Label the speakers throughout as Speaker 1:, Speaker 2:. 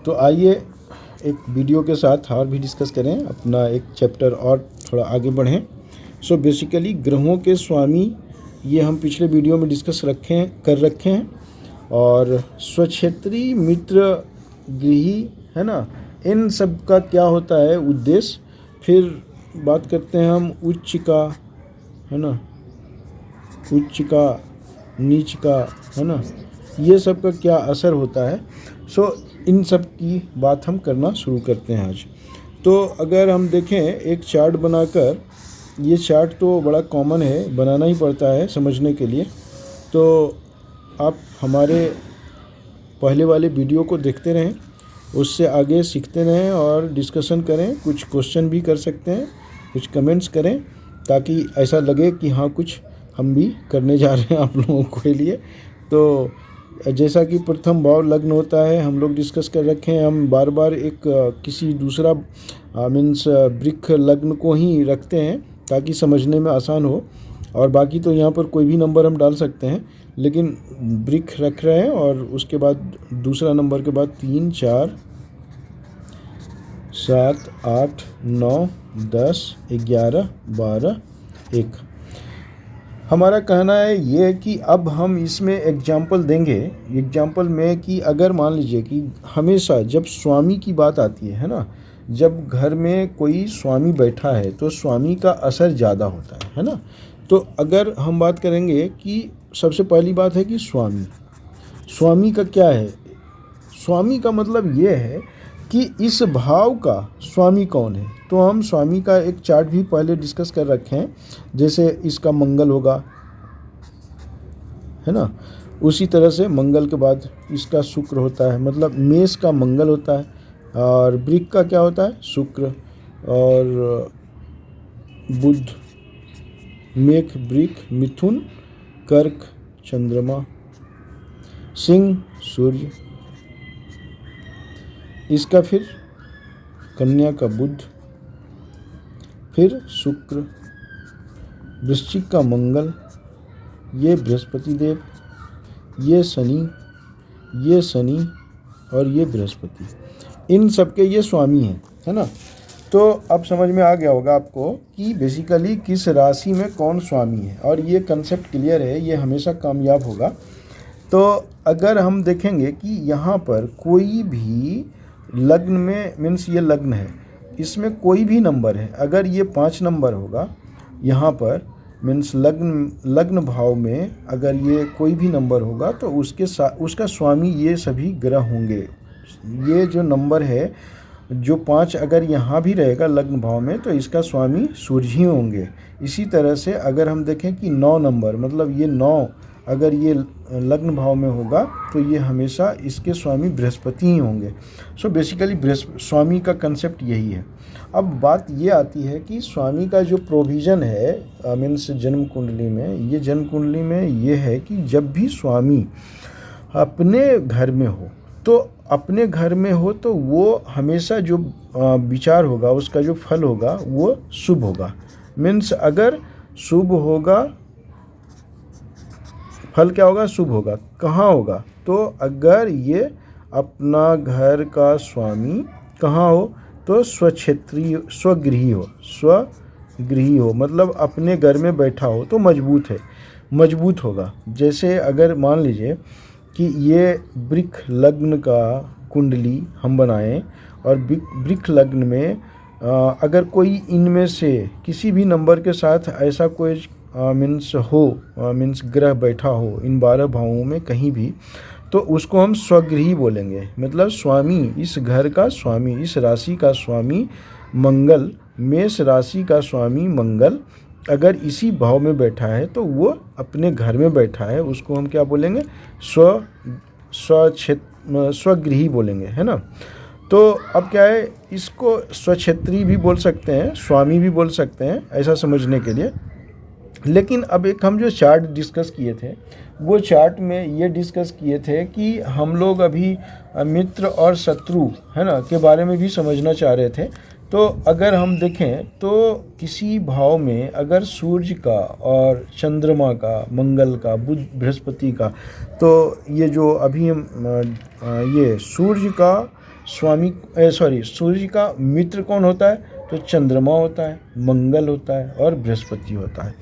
Speaker 1: तो आइए एक वीडियो के साथ और भी डिस्कस करें, अपना एक चैप्टर और थोड़ा आगे बढ़ें। सो बेसिकली ग्रहों के स्वामी ये हम पिछले वीडियो में डिस्कस कर रखे हैं। और स्वक्षेत्री मित्र गृही है ना, इन सब का क्या होता है उद्देश्य। फिर बात करते हैं हम उच्च का, है ना, उच्च का, नीच का, है ना, ये सब का क्या असर होता है। सो इन सब की बात हम करना शुरू करते हैं आज। तो अगर हम देखें एक चार्ट बनाकर, ये चार्ट तो बड़ा कॉमन है, बनाना ही पड़ता है समझने के लिए। तो आप हमारे पहले वाले वीडियो को देखते रहें, उससे आगे सीखते रहें और डिस्कशन करें। कुछ क्वेश्चन भी कर सकते हैं, कुछ कमेंट्स करें, ताकि ऐसा लगे कि हाँ कुछ हम भी करने जा रहे हैं आप लोगों के लिए। तो जैसा कि प्रथम भाव लग्न होता है, हम लोग डिस्कस कर रखे हैं। हम बार बार एक किसी दूसरा मीन्स वृक्ष लग्न को ही रखते हैं ताकि समझने में आसान हो। और बाकी तो यहाँ पर कोई भी नंबर हम डाल सकते हैं, लेकिन वृक्ष रख रहे हैं। और उसके बाद दूसरा नंबर के बाद 3, 4, 7, 8, 9, 10, 11, 12, 1। हमारा कहना है ये कि अब हम इसमें एग्जाम्पल देंगे, एग्जाम्पल में कि अगर मान लीजिए कि हमेशा जब स्वामी की बात आती है ना, जब घर में कोई स्वामी बैठा है तो स्वामी का असर ज़्यादा होता है ना। तो अगर हम बात करेंगे कि सबसे पहली बात है कि स्वामी, स्वामी का क्या है। स्वामी का मतलब ये है कि इस भाव का स्वामी कौन है। तो हम स्वामी का एक चार्ट भी पहले डिस्कस कर रखे हैं। जैसे इसका मंगल होगा, है ना, उसी तरह से मंगल के बाद इसका शुक्र होता है, मतलब मेष का मंगल होता है। और वृक का क्या होता है, शुक्र। और बुध, मेघ वृक, मिथुन कर्क चंद्रमा, सिंह सूर्य, इसका फिर कन्या का बुध, फिर शुक्र, वृश्चिक का मंगल, ये बृहस्पति देव, ये शनि और ये बृहस्पति, इन सब के ये स्वामी हैं, है ना। तो अब समझ में आ गया होगा आपको कि बेसिकली किस राशि में कौन स्वामी है, और ये कंसेप्ट क्लियर है, ये हमेशा कामयाब होगा। तो अगर हम देखेंगे कि यहाँ पर कोई भी लग्न में, मीन्स ये लग्न है, इसमें कोई भी नंबर है, अगर ये 5 नंबर होगा यहाँ पर, मीन्स लग्न भाव में अगर ये कोई भी नंबर होगा तो उसका स्वामी ये सभी ग्रह होंगे। ये जो नंबर है जो 5 अगर यहाँ भी रहेगा लग्न भाव में तो इसका स्वामी सूर्य ही होंगे। इसी तरह से अगर हम देखें कि 9 नंबर, मतलब ये 9 अगर ये लग्न भाव में होगा तो ये हमेशा इसके स्वामी बृहस्पति ही होंगे। सो बेसिकली स्वामी का कंसेप्ट यही है। अब बात ये आती है कि स्वामी का जो प्रोविज़न है मीन्स जन्म कुंडली में, ये जन्म कुंडली में ये है कि जब भी स्वामी अपने घर में हो, तो अपने घर में हो तो वो हमेशा जो विचार होगा, उसका जो फल होगा वो शुभ होगा। मीन्स अगर शुभ होगा, फल क्या होगा, शुभ होगा। कहाँ होगा, तो अगर ये अपना घर का स्वामी कहाँ हो, तो स्वक्षेत्रीय, स्वगृही हो, मतलब अपने घर में बैठा हो तो मजबूत होगा। जैसे अगर मान लीजिए कि ये वृक लग्न का कुंडली हम बनाएं और वृक लग्न में अगर कोई इनमें से किसी भी नंबर के साथ ऐसा कोई मीन्स ग्रह बैठा हो इन 12 भावों में कहीं भी, तो उसको हम स्वगृही बोलेंगे। मतलब स्वामी, इस घर का स्वामी, इस राशि का स्वामी मंगल, मेष राशि का स्वामी मंगल अगर इसी भाव में बैठा है तो वो अपने घर में बैठा है, उसको हम क्या बोलेंगे, स्वगृही बोलेंगे, है ना। तो अब क्या है, इसको स्वक्षेत्री भी बोल सकते हैं, स्वामी भी बोल सकते हैं, ऐसा समझने के लिए। लेकिन अब एक हम जो चार्ट डिस्कस किए थे, वो चार्ट में ये डिस्कस किए थे कि हम लोग अभी मित्र और शत्रु, है ना, के बारे में भी समझना चाह रहे थे। तो अगर हम देखें तो किसी भाव में अगर सूर्य का और चंद्रमा का, मंगल का, बुध बृहस्पति का, तो ये जो अभी हम ये सूर्य का स्वामी सूर्य का मित्र कौन होता है? तो चंद्रमा होता है, मंगल होता है और बृहस्पति होता है।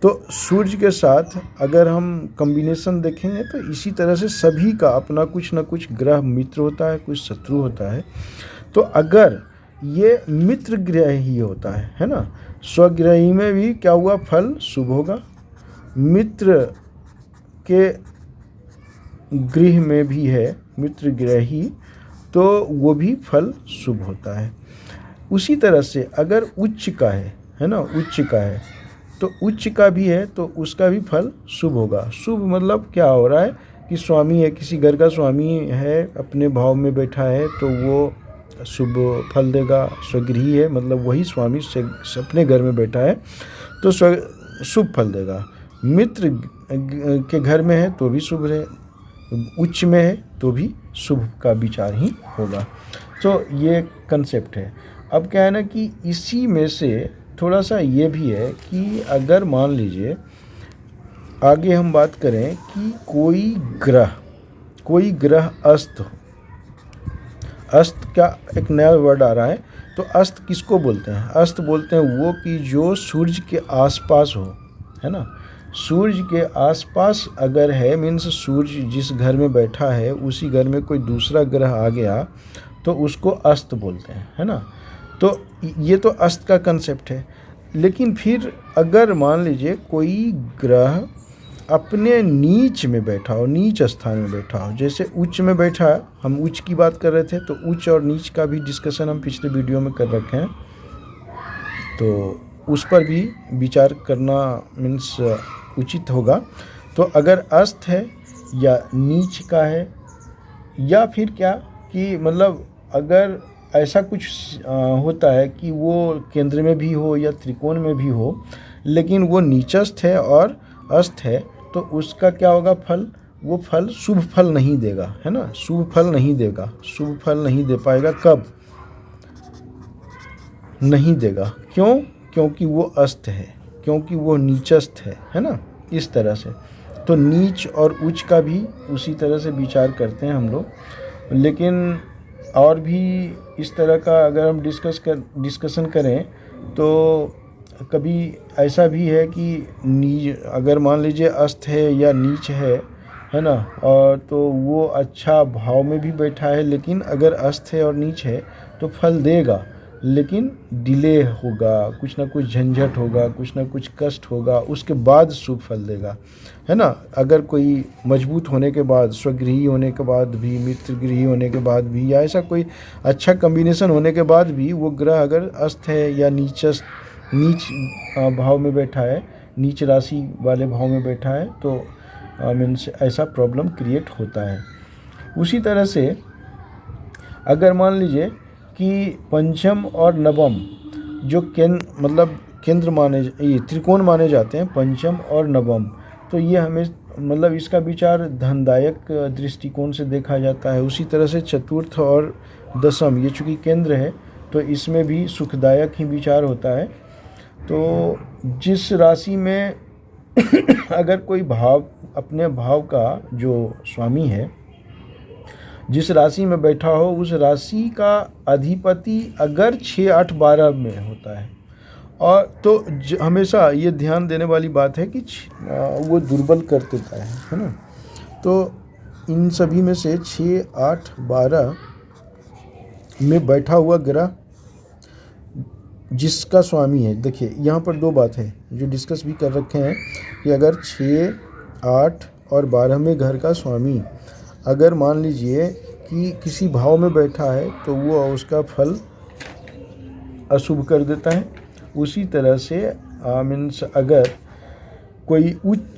Speaker 1: तो सूर्य के साथ अगर हम कॉम्बिनेशन देखेंगे तो इसी तरह से सभी का अपना कुछ ना कुछ ग्रह मित्र होता है, कुछ शत्रु होता है। तो अगर ये मित्र ग्रह ही होता है ना, स्वग्रही में भी क्या हुआ? फल शुभ होगा। मित्र के गृह में भी है मित्र ग्रही, तो वो भी फल शुभ होता है। उसी तरह से अगर उच्च का है ना, उच्च का है तो उच्च का भी है तो उसका भी फल शुभ होगा। शुभ मतलब क्या हो रहा है कि स्वामी है, किसी घर का स्वामी है, अपने भाव में बैठा है तो वो शुभ फल देगा। स्वगृही है मतलब वही स्वामी से अपने घर में बैठा है तो शुभ फल देगा। मित्र के घर में है तो भी शुभ है, उच्च में है तो भी शुभ का विचार ही होगा। तो ये कंसेप्ट है। अब क्या है ना कि इसी में से थोड़ा सा ये भी है कि अगर मान लीजिए आगे हम बात करें कि कोई ग्रह अस्त हो। अस्त का एक नया वर्ड आ रहा है। तो अस्त किसको बोलते हैं? अस्त बोलते हैं वो कि जो सूर्य के आसपास हो, है ना। सूर्य के आसपास अगर है मीन्स सूर्य जिस घर में बैठा है उसी घर में कोई दूसरा ग्रह आ गया तो उसको अस्त बोलते हैं, है ना। तो ये तो अस्त का कंसेप्ट है। लेकिन फिर अगर मान लीजिए कोई ग्रह अपने नीच में बैठा हो, नीच स्थान में बैठा हो, जैसे उच्च में बैठा है, हम उच्च की बात कर रहे थे तो उच्च और नीच का भी डिस्कशन हम पिछले वीडियो में कर रखे हैं, तो उस पर भी विचार करना मीन्स उचित होगा। तो अगर अस्त है या नीच का है या फिर क्या कि मतलब अगर ऐसा कुछ होता है कि वो केंद्र में भी हो या त्रिकोण में भी हो लेकिन वो नीचस्थ है और अस्त है तो उसका क्या होगा फल? वो फल शुभ फल नहीं देगा, है ना। शुभ फल नहीं देगा, शुभ फल नहीं दे पाएगा। कब नहीं देगा? क्यों? क्योंकि वो अस्त है, क्योंकि वो नीचस्थ है ना। इस तरह से तो नीच और उच्च का भी उसी तरह से विचार करते हैं हम लोग। लेकिन और भी इस तरह का अगर हम डिस्कशन करें तो कभी ऐसा भी है कि अगर मान लीजिए अस्त है या नीच है ना, और तो वो अच्छा भाव में भी बैठा है लेकिन अगर अस्त है और नीच है तो फल देगा लेकिन डिले होगा, कुछ ना कुछ झंझट होगा, कुछ ना कुछ कष्ट होगा, उसके बाद शुभ फल देगा, है ना। अगर कोई मजबूत होने के बाद, स्वगृही होने के बाद भी, मित्र गृही होने के बाद भी, या ऐसा कोई अच्छा कॉम्बिनेशन होने के बाद भी वो ग्रह अगर अस्त है या नीच भाव में बैठा है, नीच राशि वाले भाव में बैठा है तो मीन्स ऐसा प्रॉब्लम क्रिएट होता है। उसी तरह से अगर मान लीजिए कि पंचम और नवम जो केंद्र ये त्रिकोण माने जाते हैं, पंचम और नवम, तो ये हमें मतलब इसका विचार धनदायक दृष्टिकोण से देखा जाता है। उसी तरह से चतुर्थ और दशम ये चूँकि केंद्र है तो इसमें भी सुखदायक ही विचार होता है। तो जिस राशि में अगर कोई भाव, अपने भाव का जो स्वामी है जिस राशि में बैठा हो उस राशि का अधिपति अगर 6, 8, 12 में होता है और तो हमेशा ये ध्यान देने वाली बात है कि वो दुर्बल कर देता है ना। तो इन सभी में से 6, 8, 12 में बैठा हुआ ग्रह जिसका स्वामी है, देखिए यहाँ पर दो बात है जो डिस्कस भी कर रखे हैं कि अगर 6, 8 और 12 में घर का स्वामी अगर मान लीजिए कि किसी भाव में बैठा है तो वो उसका फल अशुभ कर देता है। उसी तरह से मीन्स अगर कोई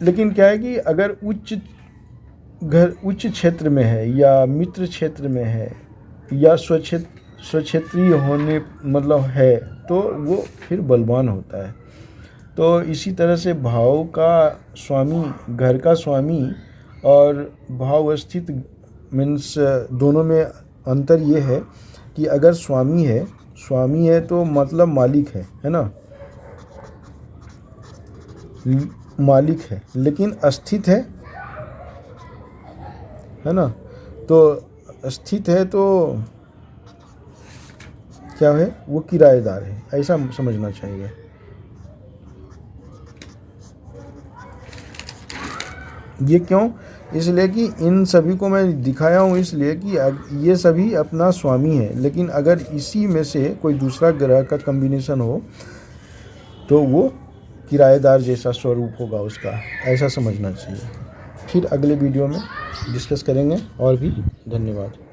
Speaker 1: लेकिन क्या है कि अगर उच्च क्षेत्र में है या मित्र क्षेत्र में है या स्वक्षेत्रीय होने मतलब है तो वो फिर बलवान होता है। तो इसी तरह से भाव का स्वामी, घर का स्वामी और भाव स्थित मीन्स दोनों में अंतर ये है कि अगर स्वामी है तो मतलब मालिक है ना, मालिक है, लेकिन अस्थित है ना। तो स्थित है तो क्या है, वो किराएदार है, ऐसा समझना चाहिए। ये क्यों? इसलिए कि इन सभी को मैं दिखाया हूँ इसलिए कि ये सभी अपना स्वामी है, लेकिन अगर इसी में से कोई दूसरा ग्रह का कॉम्बिनेशन हो तो वो किराएदार जैसा स्वरूप होगा उसका, ऐसा समझना चाहिए। फिर अगले वीडियो में डिस्कस करेंगे और भी। धन्यवाद।